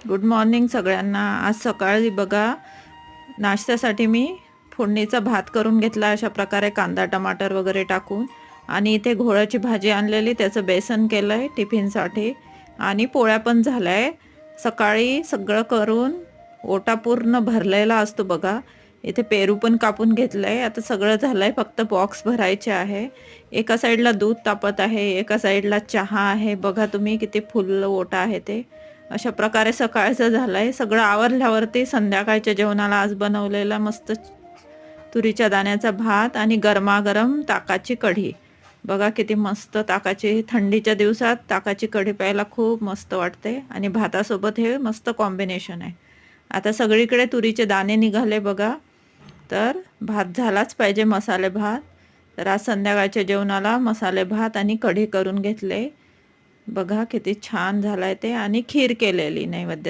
Good morning सगळ्यांना। आज सकाळी बघा नाश्त्यासाठी मी फोडणीचा भात करून घेतला अशा प्रकारे कांदा टमाटर वगैरे टाकून। आणि इथे घोळाची भाजी आणलेली, त्याचं बेसन केलं आहे टिफिनसाठी आणि पोळ्या पण झाल्या आहे। सकाळी सगळं करून ओटा पूर्ण भरलेला असतो बघा। इथे पेरू पण कापून घेतलं आहे, आता सगळं झालं आहे, फक्त बॉक्स भरायचे आहे। एका साईडला दूध तापत आहे, एका साईडला चहा आहे। बघा तुम्ही किती फुल ओटा आहे ते। अशा प्रकारे सकाळचं झालंय। सगळं आवरल्यावरती संध्याकाळच्या जेवणाला आज बनवलेला मस्त तुरीच्या दाण्याचा भात आणि गरमागरम ताकाची कढी। बघा किती मस्त ताकाची, थंडीच्या दिवसात ताकाची कढी प्यायला खूप मस्त वाटते आणि भातासोबत हे मस्त कॉम्बिनेशन आहे। आता सगळीकडे तुरीचे दाणे निघाले बघा, तर भात झालाच पाहिजे मसाले भात। तर आज संध्याकाळच्या जेवणाला मसाले भात आणि कढी करून घेतले। बघा किती छान झालाय ते, आणि खीर केलेली नैवेद्य